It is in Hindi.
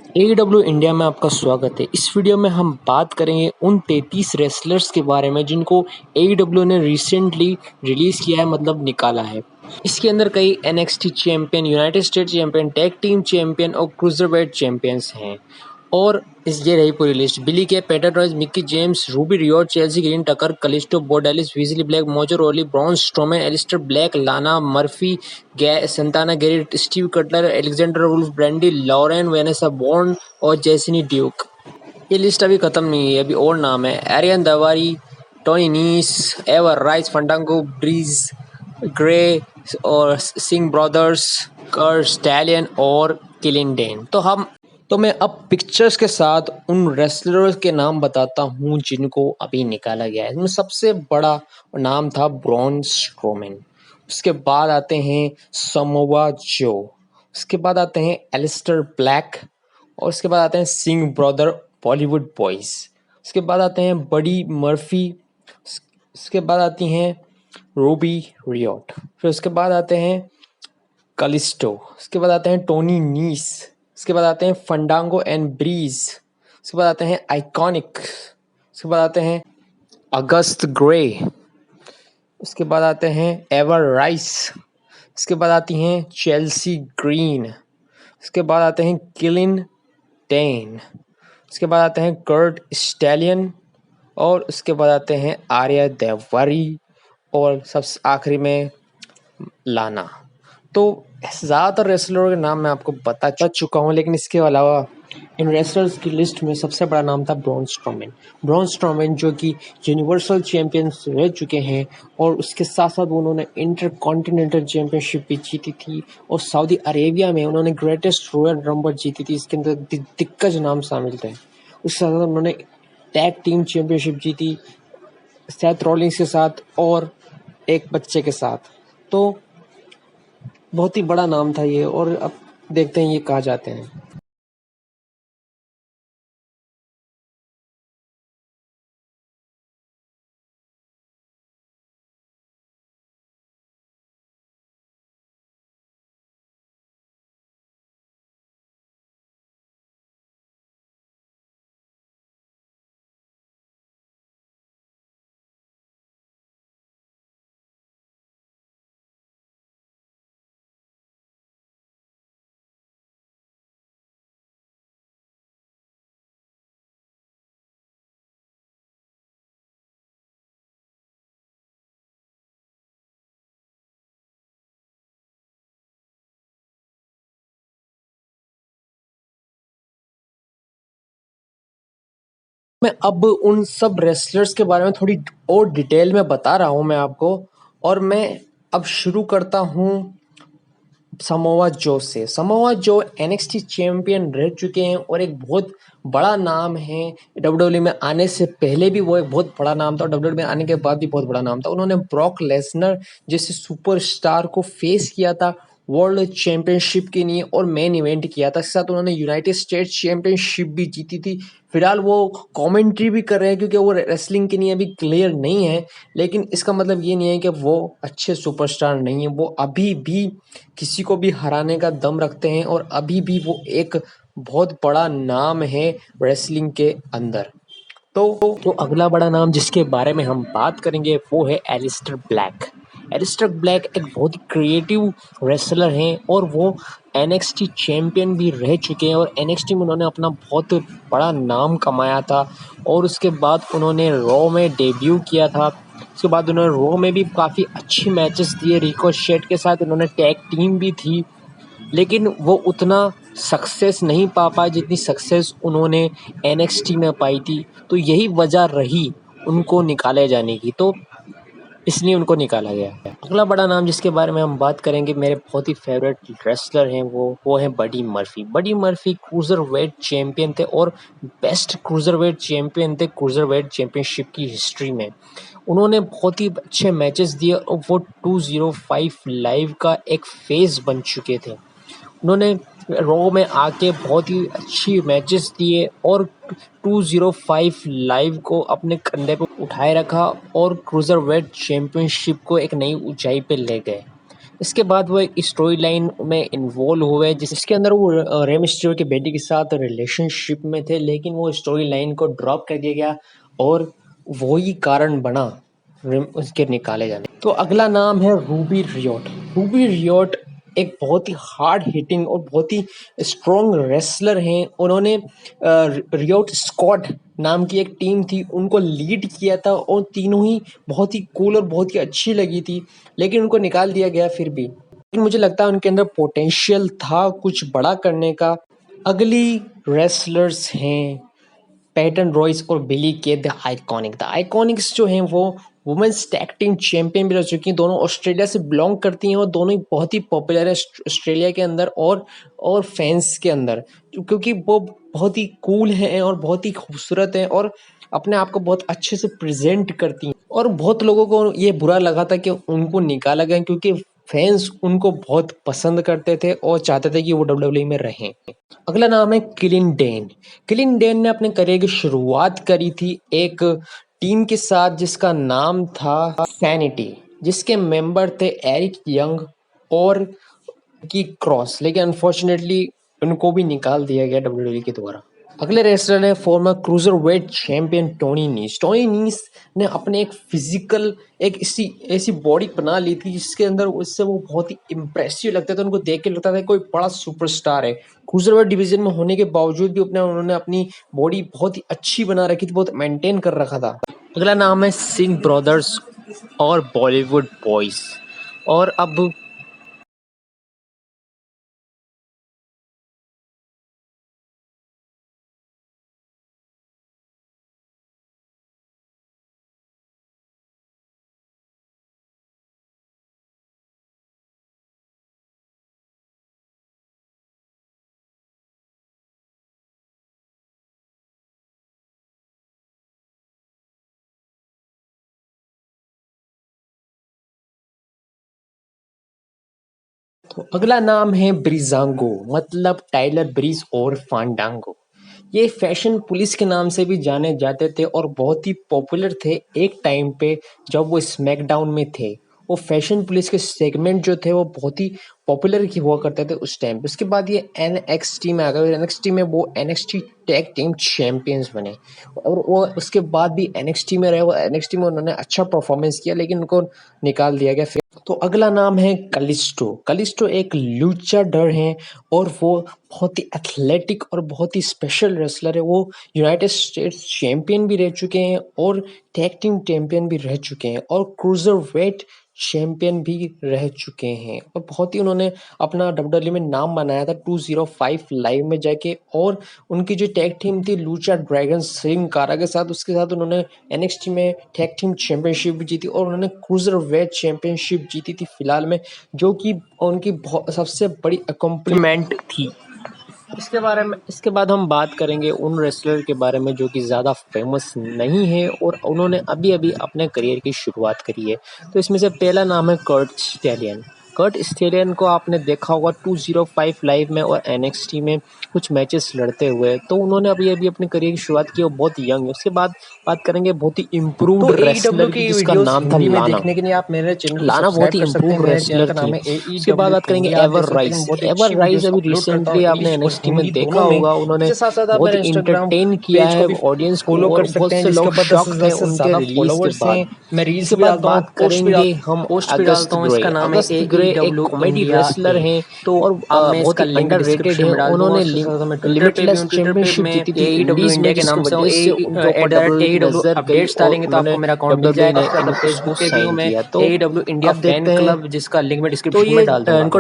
एईडब्ल्यू इंडिया में आपका स्वागत है। इस वीडियो में हम बात करेंगे उन 33 रेसलर्स के बारे में जिनको एईडब्ल्यू ने रिसेंटली रिलीज़ किया है, मतलब निकाला है। इसके अंदर कई NXT champion, United states champion, tag team champion और क्रूज़रवेट चैंपियंस हैं। और ये रही पूरी list. Billy Kay, Peyton Royce, Mickie James, Ruby Riott, Chelsea Green, Tucker, Kalisto, Bo Dallas, Wesley Blake, Mojo Rawley, Braun Strowman, Aleister Black, Lana Murphy, Santana Garrett, Steve Cutler, Alexander Wolfe, Brandi Lauren, Vanessa Borne और जैसिनी ड्यूक। ये लिस्ट अभी खत्म नहीं है, अभी और नाम है। एरियन दवारी, टोनी नीस, एवर राइस, फंडांगो, ब्रीज ग्रे और सिंह ब्रदर्स, कर स्टैलियन और किलिंडेन। तो मैं अब पिक्चर्स के साथ उन रेसलर्स के नाम बताता हूँ जिनको अभी निकाला गया है। इसमें सबसे बड़ा नाम था ब्रॉन स्ट्रोमैन। उसके बाद आते हैं समोवा जो। उसके बाद आते हैं एलिस्टर ब्लैक। और उसके बाद आते हैं सिंह ब्रदर बॉलीवुड बॉयज। उसके बाद आते हैं बडी मर्फी। उसके बाद आती हैं रूबी रियोट। फिर उसके बाद आते हैं कलिस्टो। उसके बाद आते हैं टोनी नीस। उसके बाद आते हैं फंडांगो एंड ब्रीज। उसके बाद आते हैं आइकॉनिक। उसके बाद आते हैं अगस्त ग्रे। उसके बाद आते हैं एवर राइस। उसके बाद आती हैं चेल्सी ग्रीन। उसके बाद आते हैं किलिन टेन। उसके बाद आते हैं कर्ट स्टैलियन। और उसके बाद आते हैं आर्या देवरी। और सबसे आखिरी में लाना। तो ज़्यादातर रेसलरों के नाम मैं आपको बता चुका हूँ, लेकिन इसके अलावा इन रेसलर्स की लिस्ट में सबसे बड़ा नाम था ब्रॉन स्ट्रोमैन। ब्रॉन स्ट्रोमैन जो कि यूनिवर्सल चैंपियंस रह चुके हैं, और उसके साथ साथ उन्होंने इंटर कॉन्टिनेंटल चैंपियनशिप भी जीती थी, और सऊदी अरेबिया में उन्होंने ग्रेटेस्ट रॉयल रंबल जीती थी। इसके अंदर दिग्गज नाम शामिल थे। उसके साथ उन्होंने टैग टीम चैंपियनशिप जीती सेथ रॉलिंग्स के साथ और एक बच्चे के साथ। तो बहुत ही बड़ा नाम था ये, और अब देखते हैं ये कहाँ जाते हैं। मैं अब उन सब रेसलर्स के बारे में थोड़ी और डिटेल में बता रहा हूँ मैं आपको, और मैं अब शुरू करता हूँ समोआ जो से। समोआ जो एनएक्सटी चैंपियन रह चुके हैं और एक बहुत बड़ा नाम है। डब्ल्यूडब्ल्यू में आने से पहले भी वो एक बहुत बड़ा नाम था, और डब्ल्यूडब्ल्यू में आने के बाद भी बहुत बड़ा नाम था। उन्होंने ब्रॉक लेसनर जैसे सुपरस्टार को फेस किया था वर्ल्ड चैंपियनशिप के लिए, और मेन इवेंट किया था। साथ उन्होंने यूनाइटेड स्टेट्स चैंपियनशिप भी जीती थी। फिलहाल वो कमेंट्री भी कर रहे हैं, क्योंकि वो रेसलिंग के लिए अभी क्लियर नहीं है, लेकिन इसका मतलब ये नहीं है कि वो अच्छे सुपरस्टार नहीं है। वो अभी भी किसी को भी हराने का दम रखते हैं, और अभी भी वो एक बहुत बड़ा नाम है रेसलिंग के अंदर। तो अगला बड़ा नाम जिसके बारे में हम बात करेंगे वो है एलिस्टर ब्लैक। एलिस्टर ब्लैक एक बहुत ही क्रिएटिव रेसलर हैं, और वो एनएक्सटी चैंपियन भी रह चुके हैं, और एनएक्सटी में उन्होंने अपना बहुत बड़ा नाम कमाया था। और उसके बाद उन्होंने रॉ में डेब्यू किया था। उसके बाद उन्होंने रॉ में भी काफ़ी अच्छी मैचेस दिए। रिकोशेट के साथ उन्होंने टैग टीम भी थी, लेकिन वो उतना सक्सेस नहीं पा पाए जितनी सक्सेस उन्होंने एनएक्सटी में पाई थी। तो यही वजह रही उनको निकाले जाने की, तो इसलिए उनको निकाला गया। अगला बड़ा नाम जिसके बारे में हम बात करेंगे, मेरे बहुत ही फेवरेट रेसलर हैं, वो हैं Buddy Murphy. Buddy Murphy cruiser wait champion थे, और बेस्ट क्रूजर वेट चैंपियन थे क्रूजर वेट चैंपियनशिप की हिस्ट्री में। उन्होंने बहुत ही अच्छे मैचेस दिए, और वो 205 लाइव का एक फेस बन चुके थे। उन्होंने रॉ में आके बहुत ही अच्छी मैचेस दिए, और 205 लाइव को अपने कंधे पे उठाए रखा, और क्रूज़रवेट चैंपियनशिप को एक नई ऊंचाई पे ले गए। इसके बाद वो एक स्टोरी लाइन में इन्वॉल्व हुए जिसके अंदर वो रे मिस्टीरियो के बेटे के साथ रिलेशनशिप में थे, लेकिन वो स्टोरी लाइन को ड्रॉप कर दिया गया और वही कारण बना उसके निकाले जाने। तो अगला नाम है रूबी रियोट। रूबी रियोट एक बहुत ही हार्ड हिटिंग और बहुत ही स्ट्रॉन्ग रेसलर हैं। उन्होंने रियोट स्क्वाड नाम की एक टीम थी, उनको लीड किया था और तीनों ही बहुत ही कूल और बहुत ही अच्छी लगी थी, लेकिन उनको निकाल दिया गया फिर भी। लेकिन मुझे लगता है उनके अंदर पोटेंशियल था कुछ बड़ा करने का। अगली रेसलर्स हैं पैटन रॉयस और बिली के द आइकॉनिक। द आइकॉनिक्स जो हैं वो वुमेन्स टैग टीम चैंपियन भी रह चुकी हैं। दोनों ऑस्ट्रेलिया से बिलोंग करती हैं और दोनों ही बहुत ही पॉपुलर है ऑस्ट्रेलिया के अंदर और फैंस के अंदर, क्योंकि वो बहुत ही कूल हैं और बहुत ही खूबसूरत हैं और अपने आप को बहुत अच्छे से प्रेजेंट करती हैं। और बहुत लोगों को ये बुरा लगा था कि उनको निकाला गया, क्योंकि फैंस उनको बहुत पसंद करते थे और चाहते थे कि वो डब्ल्यूडब्ल्यूई में रहें। अगला नाम है किलिन डेन। किलिन डेन ने अपने करियर की शुरुआत करी थी एक टीम के साथ जिसका नाम था सैनिटी, जिसके मेंबर थे एरिक यंग और की क्रॉस, लेकिन अनफॉर्चुनेटली उनको भी निकाल दिया गया डब्ल्यूडब्ल्यूई के द्वारा। अगले रेसलर है former cruiser wait champion Tony Nese. Tony Nese ने अपने एक फिजिकल एक ऐसी बॉडी बना ली थी जिसके अंदर उससे वो बहुत ही इम्प्रेसिव लगते थे। उनको देख के लगता था कोई बड़ा सुपरस्टार है। क्रूजर वेट डिवीजन में होने के बावजूद भी उन्होंने अपनी बॉडी बहुत ही अच्छी बना रखी थी, बहुत मेंटेन कर रखा था। अगला नाम है सिंह ब्रदर्स और बॉलीवुड बॉयज। और अब तो अगला नाम है ब्रिजांगो, मतलब टाइलर ब्रीज और फांडांगो। ये फैशन पुलिस के नाम से भी जाने जाते थे और बहुत ही पॉपुलर थे एक टाइम पे जब वो स्मैकडाउन में थे। वो फैशन पुलिस के सेगमेंट जो थे वो बहुत ही पॉपुलर की हुआ करते थे उस टाइम पे। उसके बाद ये एनएक्सटी में आ गए। एनएक्सटी में वो एनएक्सटी टैग टीम चैंपियंस बने और वो उसके बाद भी एनएक्सटी में रहे। वो एनएक्सटी में उन्होंने अच्छा परफॉर्मेंस किया, लेकिन उनको निकाल दिया गया फिर। तो अगला नाम है कलिस्टो। कलिस्टो एक लूचाडर हैं और वो बहुत ही एथलेटिक और बहुत ही स्पेशल रेसलर है। वो यूनाइटेड स्टेट्स चैंपियन भी रह चुके हैं और टैग टीम चैंपियन भी रह चुके हैं और क्रूजर वेट चैंपियन भी रह चुके हैं और बहुत ही उन्होंने अपना डब्ल्यूडब्ल्यूई में नाम बनाया था 205 लाइव में जाके। और उनकी जो टैग टीम थी लूचा ड्रैगन सिंह कारा के साथ, उसके साथ उन्होंने एनएक्सटी में टैग टीम चैंपियनशिप भी जीती और उन्होंने क्रूजर वेट चैंपियनशिप जीती थी फिलहाल में, जो कि उनकी सबसे बड़ी अकॉम्प्लीमेंट थी। इसके बाद हम बात करेंगे उन रेसलर के बारे में जो कि ज़्यादा फेमस नहीं है और उन्होंने अभी अभी अपने करियर की शुरुआत करी है। तो इसमें से पहला नाम है कर्ट स्टैलियन। कर्ट स्टैलियन को आपने देखा होगा 205 लाइव में और एनएक्सटी में कुछ मैचेस लड़ते हुए। तो उन्होंने अभी अभी अपने करियर की शुरुआत की और बहुत यंग है। उसके बाद बात करेंगे बहुत ही इम्प्रूव्ड रेसलर की जिसका नाम था लाना। देखने के लिए आप मेरे चैनल को लाना बहुत ही सब्सक्राइब कर सकते हैं। इम्प्रूव मेरे चैनल रेसलर का थी। नाम है उसके बाद बात करेंगे एवर राइज। एवर राइज अभी रिसेंटली आपने एनएक्सटी में देखा होगा, उन्होंने साथ साथ आप बहुत मेरे ही इंस्टाग्राम इंटरटेन किया पेज है को भी ऑडियंस को फॉलो और कर सकते बहुत हैं, से जिसके लोग ऊपर 10 शॉक से थे 10 से उनके ज्यादा रिलीज के फॉलोवर्स बाद। हैं। मैं रील्स इसके भी बाद डालता हूँ, बात पोस्ट भी करेंगे हम पोस्ट भी अगस्त डालता हूँ। ग्रे। इसका नाम है अगस्त ग्रे एक AEW कॉमेडी इंडिया रेसलर ए। हैं तो और अब मैं बहुत इसका ही लिंक अंडररेटेड डिस्क्रिप्शन हैं। में डाल दूंगा। उन्होंने उसके साथ मैं ट्विटर पे भी लिमिटलेस हूँ। ट्विटर पे चैंपियनशिप मैं जीती थी AEW इंडीज में, इंडिया के नाम जिसकी से हूँ। वजह से उनके ऊपर डायरेक्ट डब्ल्यूडब्ल्यूई की AEW नजर गई अपडेट्स और डालेंगे तो आपको उन्होंने मेरा अकाउंट मिल डब्ल्यूडब्ल्यूई जाएगा। ने उसके बाद मैं उसको फेसबुक पे भी हूँ। साइन मैं किया। तो AEW इंडिया अब फैन देखते हैं। क्लब, जिसका लिंक मैं तो डिस्क्रिप्शन ये में डाल दूंगा। इनको